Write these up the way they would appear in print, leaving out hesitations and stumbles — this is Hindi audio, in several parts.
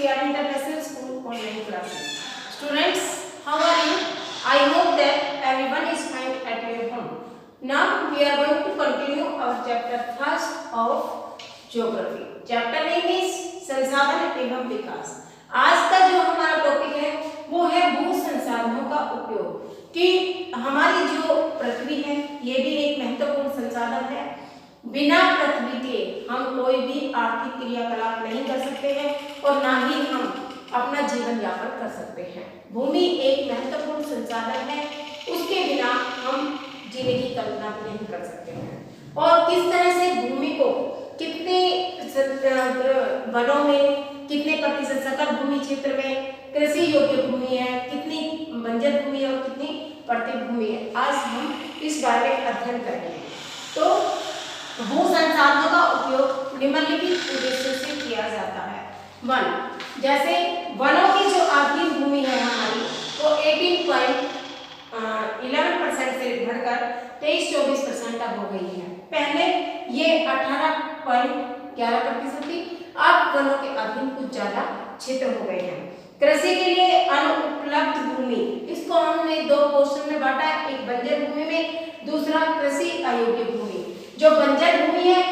KR International School online classes. Students, how are you? I hope that everyone is fine at your home. Now we are going to continue our chapter first of geography. Chapter name is संसाधन एवं विकास. आज का जो हमारा टॉपिक है वो है भू संसाधनों का उपयोग. कि हमारी जो पृथ्वी है ये भी एक महत्वपूर्ण संसाधन है. बिना पृथ्वी के हम कोई भी आर्थिक क्रियाकलाप नहीं कर सकते हैं और ना ही हम अपना जीवन यापन कर सकते हैं. भूमि एक महत्वपूर्ण संसाधन है, उसके बिना हम जीने की कल्पना भी नहीं कर सकते हैं. और किस तरह से भूमि को कितने वनों में कितने प्रतिशत सकल भूमि क्षेत्र में कृषि योग्य भूमि है, कितनी बंजर भूमि है और कितनी पड़ती भूमि है, आज हम इस बारे में अध्ययन करेंगे. तो भू संसाधनों का उपयोग निम्नलिखित उद्देश्यों से किया जाता है. वन, जैसे वनों की जो आधी भूमि है हमारी वो 18.11% से बढ़कर 23-24% अब हो गई है. पहले ये 18.11% थी, अब वनों के अधीन कुछ ज्यादा क्षेत्र हो गए हैं. कृषि के लिए अनुपलब्ध भूमि, इसको हमने दो पोर्शन में बांटा है, एक बंजर भूमि में, दूसरा कृषि अयोग्य भूमि. जो बंजर भूमि है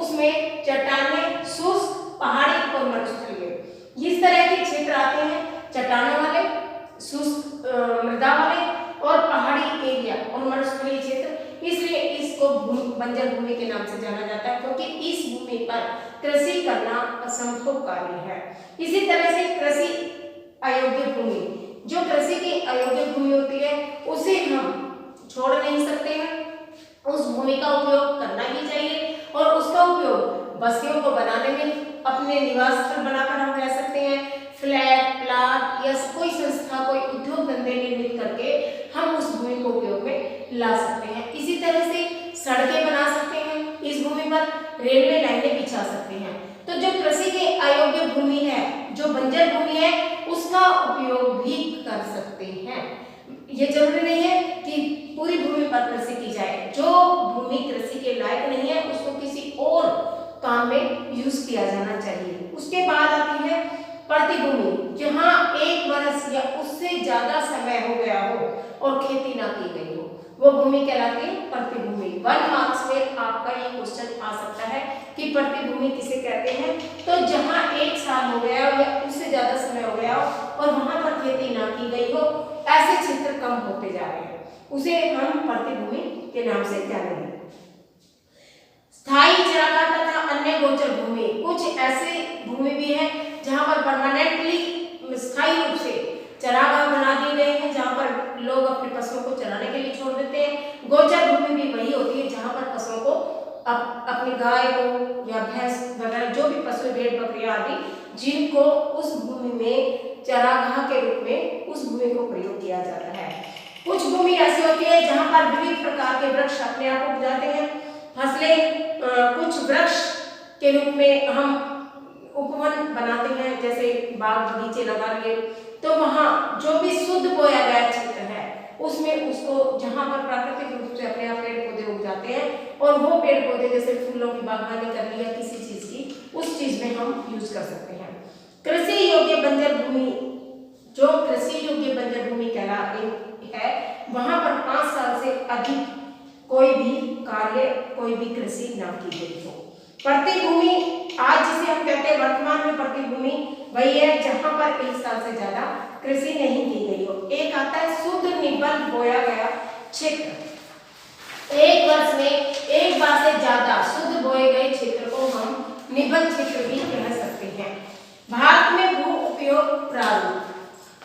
उसमें चट्टानें, शुष्क, पहाड़ी और मरुस्थलीय इस तरह के क्षेत्र आते हैं. चट्टानों वाले, शुष्क मृदा वाले और पहाड़ी एरिया और मरुस्थलीय क्षेत्र, इसलिए इसको बंजर भूमि के नाम से जाना जाता है क्योंकि इस भूमि पर कृषि करना असंभव कार्य है. इसी तरह से कृषि अयोग्य भूमि, जो कृषि की अयोग्य भूमि होती है उसे हम छोड़ नहीं सकते हैं, उस भूमि का उपयोग करना ही चाहिए और उसका उपयोग बस्तियों को बनाने में, अपने निवास स्थल बनाकर हम रह सकते हैं, फ्लैट, प्लाट या कोई संस्था, कोई उद्योग धंधे निर्मित करके हम उस भूमि को उपयोग में ला सकते हैं. इसी तरह से सड़कें बना सकते हैं, इस भूमि पर रेलवे लाइनें बिछा सकते हैं. तो जो कृषि के अयोग्य भूमि है, जो बंजर भूमि है, उसका उपयोग भी कर सकते हैं. ये जरूरी नहीं है कि पूरी भूमि पर कृषि की जाए. जो भूमि कृषि के लायक नहीं है उसको किसी और काम में यूज किया जाना चाहिए. उसके बाद आती है प्रतिभूमि, जहां 1 वर्ष या उससे ज्यादा समय हो गया हो और खेती ना की गई हो, वो भूमि कहलाती है प्रतिभूमि. 1 मार्क्स में आपका ये क्वेश्चन आ सकता है कि प्रतिभूमि किसे कहते हैं. तो जहां 1 साल हो गया हो या उससे ज्यादा समय हो गया हो और वहां पर खेती ना की गई हो, ऐसे क्षेत्र कम होते जा रहे हैं, उसे हम प्रतिभूमि के नाम से जानेंगे. स्थायी चारागाह तथा अन्य गोचर भूमि, कुछ ऐसे भूमि भी है जहां पर परमानेंटली स्थायी रूप से चरागाह बना दिए गए हैं, जहां पर लोग अपने पशुओं को चराने के लिए छोड़ देते हैं. गोचर भूमि भी वही होती है जहां पर पशुओं को अपनी गाय को या भैंस वगैरह जो भी पशु, भेड़ बकरियां आदि, जिनको उस भूमि में चरागाह के रूप में उस भूमि को प्रयोग किया जाता है. कुछ भूमि ऐसी होती है जहां पर विविध प्रकार के वृक्ष अपने आप उग जाते हैं, फसलें, कुछ वृक्ष के रूप में हम उपवन बनाते हैं, जैसे बाग बगीचे लगा लिए. तो वहां जो भी शुद्ध बोया गया क्षेत्र है उसमें उसको, जहां पर प्राकृतिक रूप से अपने आप पेड़ पौधे उग जाते हैं और वो पेड़ पौधे जैसे फूलों की बागवानी कर ली या किसी चीज की, उस चीज में हम यूज कर सकते हैं. कृषि योग्य बंजर भूमि, जो कृषि योग्य बंजर भूमि कहलाती है, वहां पर 5 साल से अधिक कोई भी कार्य, कोई भी कृषि ना की गई हो. प्रतिभूमि, आज जिसे हम कहते हैं वर्तमान में प्रतिभूमि, वही है जहां पर 1 साल से ज्यादा कृषि नहीं की गई हो. एक आता है शुद्ध निबल बोया गया क्षेत्र. 1 वर्ष में 1 बार से ज्यादा शुद्ध बोए गए क्षेत्र को हम निबल क्षेत्र भी कह सकते हैं. भारत में भू उपयोग प्रारूप,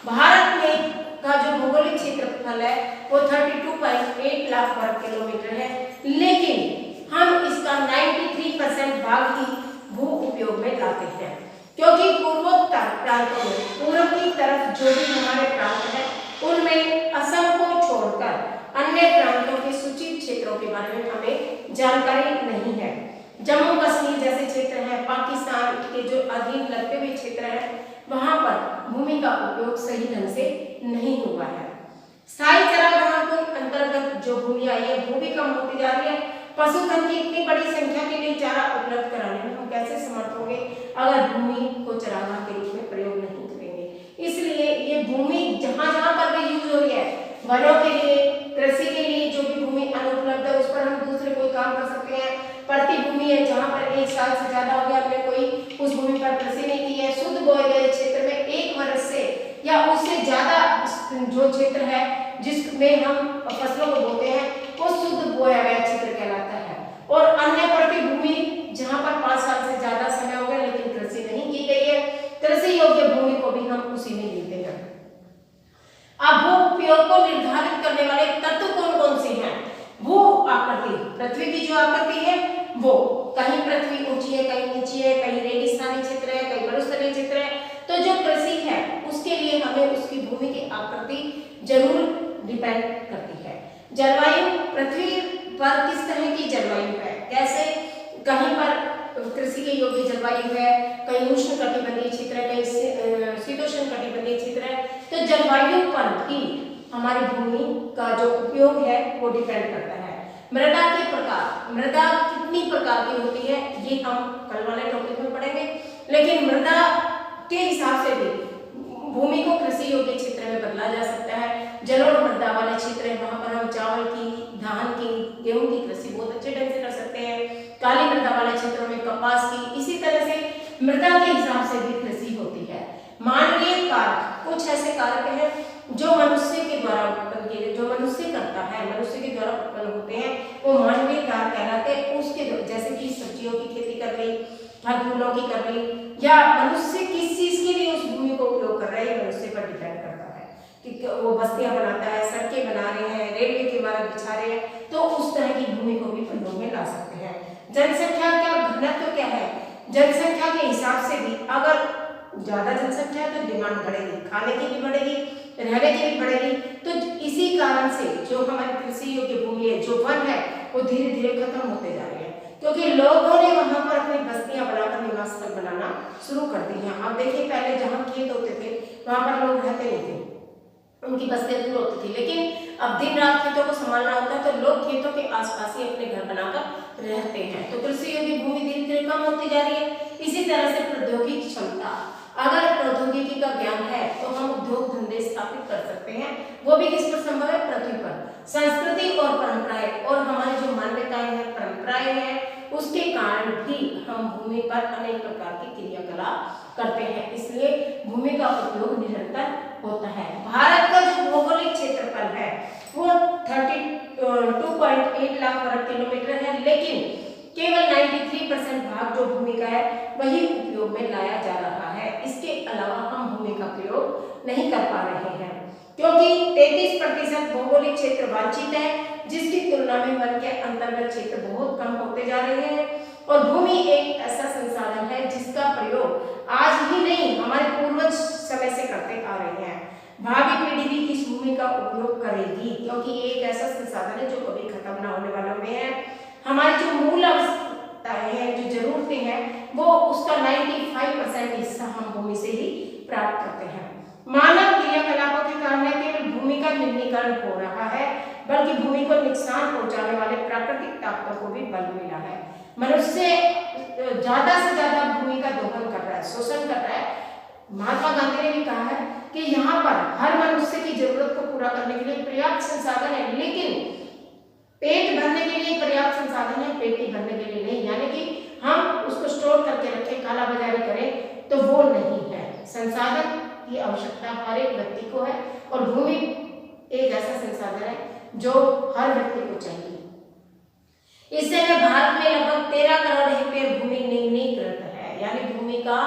भारत में का जो भौगोलिक क्षेत्रफल है वो 32.8 लाख वर्ग किलोमीटर है, लेकिन हम इसका 93% भाग ही भू उपयोग में लाते हैं क्योंकि पूर्वोत्तर प्रांतों में, पूर्व की तरफ जो भी हमारे प्रांत है उनमें असम को छोड़कर अन्य प्रांतों के सूचित क्षेत्रों के बारे में हमें जानकारी नहीं है. जम्मू कश्मीर जैसे क्षेत्र है, पाकिस्तान के जो अधीन लगते हुए क्षेत्र है, वहां पर भूमि का उपयोग सही ढंग से नहीं हुआ है. स्थायी चरागाह के अंतर्गत जो भूमि आई है वो भी कम होती जा रही है. पशुधन की इतनी बड़ी संख्या के लिए चारा उपलब्ध कराने में हम कैसे समर्थ होंगे अगर भूमि को चरागाह के रूप में प्रयोग वनों के लिए, कृषि के लिए जो भी भूमि अनुपलब्ध है उस पर हम दूसरे कोई काम कर सकते हैं। पड़ती भूमि है जहाँ पर 1 साल से ज्यादा हो गया हमने कोई उस भूमि पर कृषि नहीं की है। शुद्ध बोए गए क्षेत्र में 1 वर्ष से या उससे ज्यादा जो क्षेत्र है जिसमें हम फसलों को बोते हैं वो शुद्ध बोया गया क्षेत्र कहलाता है। और अन्य पड़ती भूमि जहाँ पर 5 साल से ज्यादा समय हो गया लेकिन कृषि नहीं की गई है, कृषि योग्य भूमि को भी हम उसी में गिनते हैं। अब भू उपयोग को निर्धारित करने वाले तत्व कौन कौन से हैं? भू आकृति, पृथ्वी की जो आकृति है वो, कहीं पृथ्वी ऊंची है, कहीं नीची है, कहीं रेगिस्तानी क्षेत्र है, कहीं मरुस्थलीय क्षेत्र है। तो जो कृषि है उसके लिए हमें उसकी भूमि की आकृति जरूर डिपेंड करती है। जलवायु, पृथ्वी पर किस तरह की जलवायु है, कैसे, कहीं पर कृषि के योग्य जलवायु है, कहीं उष्णकटिबंधीय क्षेत्र है, कहीं शीतोष्णकटिबंधीय क्षेत्र है। तो जलवायु पर भी हमारी भूमि का जो उपयोग है वो डिपेंड करता है। मृदा के प्रकार, मृदा कितनी प्रकार की होती है ये हम कल वाले टॉपिक में पढ़ेंगे, लेकिन मृदा के हिसाब से भी भूमि को कृषि योग्य क्षेत्र में बदला जा सकता है। जलोढ़ मृदा वाले क्षेत्र है वहां पर हम चावल की, धान की, गेहूं की कृषि बहुत अच्छे ढंग से कर सकते हैं। काली मृदा वाले क्षेत्रों में कपास की, इसी तरह से मृदा के हिसाब से भी कृषि होती है। मानवीय कारक, कुछ ऐसे कारक हैं जो मनुष्य के द्वारा उत्पन्न किए, जो मनुष्य करता है, मनुष्य के द्वारा उत्पन्न होते हैं वो मानवीय कारक कहलाते हैं। उसके जैसे कि सब्जियों की खेती कर ली, फल फूलों की कर ली, या मनुष्य किस चीज के लिए उस भूमि को उपयोग कर रहा है मनुष्य पर डिपेंड करता है कि वो बस्तियां बनाता है, सड़कें बना रहे हैं, रेलवे के मार्ग बिछा रहे हैं, तो उस तरह की भूमि को भी प्रयोग में ला सकते हैं। जनसंख्या क्या, घनत्व क्या है, जनसंख्या के हिसाब से भी अगर ज्यादा जनसंख्या है तो डिमांड बढ़ेगी, खाने की भी बढ़ेगी, रहने की भी बढ़ेगी। तो इसी कारण से जो हमारी कृषि योग्य भूमि है, जो वन है, वो धीरे धीरे खत्म होते जा रहे हैं क्योंकि लोगों ने वहां पर अपनी बस्तियां बनाकर निवास स्थल बनाना शुरू कर दी हैं। अब देखिए पहले जहां खेत होते थे वहां पर लोग रहते नहीं थे, उनकी बस्तियां दूर होती थी, लेकिन अब दिन रात खेतों को संभालना होता है तो लोग खेतों के आसपास ही अपने घर बनाकर रहते हैं। तो कृषि योग्य भूमि धीरे धीरे कम होती जा रही है। इसी तरह से प्रौद्योगिकी क्षमता, अगर प्रौद्योगिकी का ज्ञान है तो हम उद्योग धंधे स्थापित कर सकते हैं, वो भी किस पर संभव है, पृथ्वी पर। संस्कृति और परंपराएं और हमारी जो मान्यताएं हैं, परंपराएं हैं, उसके कारण भी हम भूमि पर अनेक प्रकार की क्रियाकलाप करते हैं, इसलिए भूमि का उपयोग निरंतर होता है। भारत का जो भौगोलिक क्षेत्रफल है वो 32.8 लाख वर्ग किलोमीटर है, लेकिन केवल 93% भाग जो भूमि का है वही उपयोग में लाया जा रहा है। इसके अलावा हम भूमि का प्रयोग नहीं कर पा रहे हैं क्योंकि 33% भौगोलिक क्षेत्र वांछित है, जिसकी तुलना में वन के अंतर्गत क्षेत्र बहुत कम होते जा रहे हैं। और भूमि एक ऐसा संसाधन है जिसका प्रयोग आज ही नहीं हमारे पूर्वज समय से करते आ रहे हैं। भावी पीढ़ी भी इस भूमि का उपयोग करेगी क्योंकि ये एक ऐसा संसाधन है जो कभी खत्म ना होने वालों में है। हमारी जो मूल आवश्यकताएं हैं, जो जरूरतें हैं, वो उसका 95% हिस्सा हम भूमि से ही प्राप्त करते हैं। मानव क्रियाकलापों के कारण केवल भूमि का निम्नीकरण हो रहा है, बल्कि भूमि को नुकसान पहुंचाने वाले प्राकृतिक ताकतों को भी बल मिला है। मनुष्य ज्यादा से ज्यादा भूमि का दोहन कर रहा है, शोषण कर रहा है। महात्मा गांधी ने भी कहा है कि यहाँ पर हर मनुष्य की जरूरत को पूरा करने के लिए पर्याप्त संसाधन है, लेकिन पेट भरने के लिए पर्याप्त संसाधन है, पेट भरने के लिए नहीं, यानी कि हम उसको स्टोर करके रखें, काला बाजारी करें, तो वो नहीं है। संसाधन की आवश्यकता हर एक व्यक्ति को है और भूमि एक ऐसा संसाधन है जो हर व्यक्ति को चाहिए। इस समय भारत में लगभग 13 करोड़ हेक्टेयर भूमि निम्नीकृत है, यानी भूमि का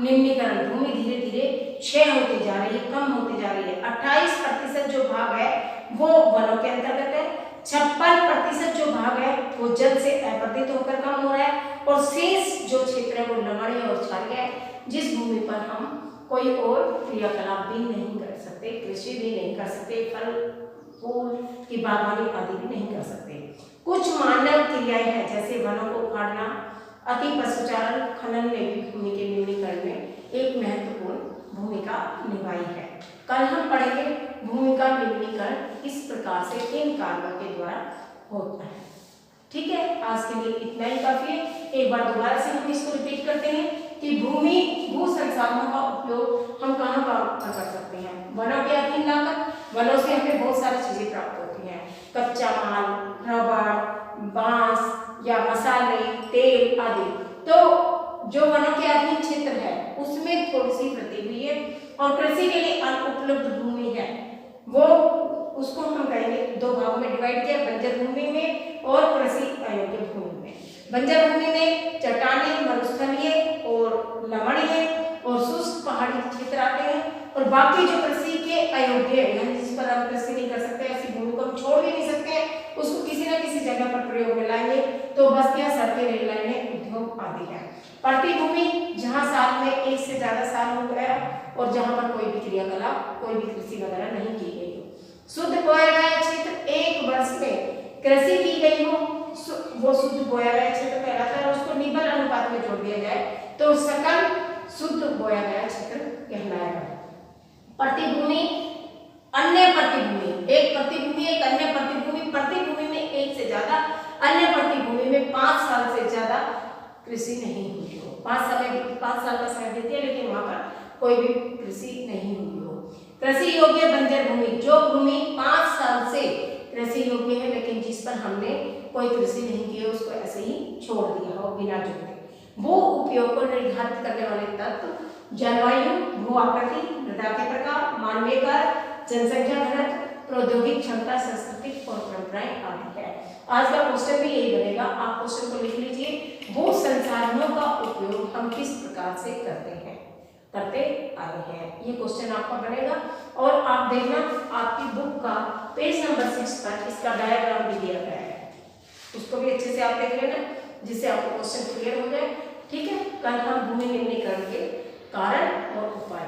निम्नीकरण, भूमि धीरे धीरे क्षय होती जा रही है, कम होती जा रही है। 28% जो भाग है वो वनों के अंतर्गत है, 56% जो भाग है वो जल से अपरदित होकर कम हो रहा है और शेष जो क्षेत्र है वो लवणीय और क्षारीय है, जिस भूमि पर हम कोई और क्रियाकलाप भी नहीं कर सकते, कृषि भी नहीं कर सकते, फल फूल की बागवानी आदि भी नहीं कर सकते। कुछ मानव क्रियाएं हैं जैसे वनों को उखाड़ना, अति पशुचारण, खनन ने भी भूमि के निम्नीकरण में एक महत्वपूर्ण भूमिका निभाई है। कल हम पढ़ेंगे भूमि का निम्नीकरण किस प्रकार से किन कारणों के द्वारा होता है। ठीक है, आज के लिए इतना ही काफी है। एक बार दोबारा से हम इसको रिपीट करते हैं कि भूमि भू संसाधनों का उपयोग हम कहाँ कर सकते हैं, वनों के अधीन लाकर वनों से हमें बहुत सारी चीजें प्राप्त होती हैं, कच्चा माल, रबर, बांस या मसाले, तेल आदि। तो जो वनों के अधीन क्षेत्र है उसमें थोड़ी सी वृद्धि हुई है और कृषि के लिए अनुपलब्ध भूमि है वो उसको हम कहेंगे दो भागों में डिवाइड किया, बंजर भूमि में और कृषि अयोग्य भूमि में। बंजर भूमि में चट्टानी, मरुस्थलीय और लवणीय और शुष्क पहाड़ी क्षेत्र आते हैं और बाकी जो कृषि के अयोग्य यानी जिस पर हम कृषि नहीं कर सकते, ऐसी भूमि को हम छोड़ भी नहीं सकते हैं, उसको किसी न किसी जगह पर प्रयोग में लाएंगे तो बस्तियां, सड़कें, रेल लाइनें, उद्योग आदि है। पट्टी भूमि जहाँ साल में एक से ज्यादा साल हो गया और जहाँ पर कोई भी क्रियाकलाप, कोई भी कृषि वगैरह नहीं की गई हो। शुद्ध बोया गया क्षेत्र एक वर्ष में कृषि की गई हो वो शुद्ध बोया गया क्षेत्र कहलाता है और उसको निबल अनुपात में जोड़ दिया जाए तो सकल शुद्ध बोया गया क्षेत्र कहलाएगा। प्रतिभूमि, अन्य प्रतिभूमि, एक प्रतिभूमि एक अन्य प्रतिभूमि, प्रतिभूमि में एक से ज्यादा, अन्य प्रतिभूमि में 5 साल से ज्यादा कृषि नहीं हुई हो। 5 साल का समय देती है लेकिन वहां पर कोई भी कृषि नहीं हुई हो। कृषि योग्य बंजर भूमि, जो भूमि 5 साल से कृषि योग्य है लेकिन जिस पर हमने कोई कृषि नहीं की है उसको ऐसे ही छोड़ दिया हो बिना जोते। भू उपयोग को निर्धारित करने वाले तत्व जलवायु, भू आकृति, मृदा के प्रकार, मानवीय कार्य, जनसंख्या घनत्व, प्रौद्योगिक क्षमता, संस्कृति और परंपराएं आदि है। आज का क्वेश्चन भी यही बनेगा, आप क्वेश्चन को लिख लीजिए। भू संसाधनों का उपयोग हम किस प्रकार से करते आए हैं, ये क्वेश्चन आपका बनेगा। और आप देखना आपकी बुक का पेज नंबर 6 पर इसका डायग्राम भी दिया गया है, उसको भी अच्छे से आप देख लेना जिससे आपको क्वेश्चन क्लियर हो जाए। ठीक है, कल हम भूमि निम्नीकरण के कारण और उपाय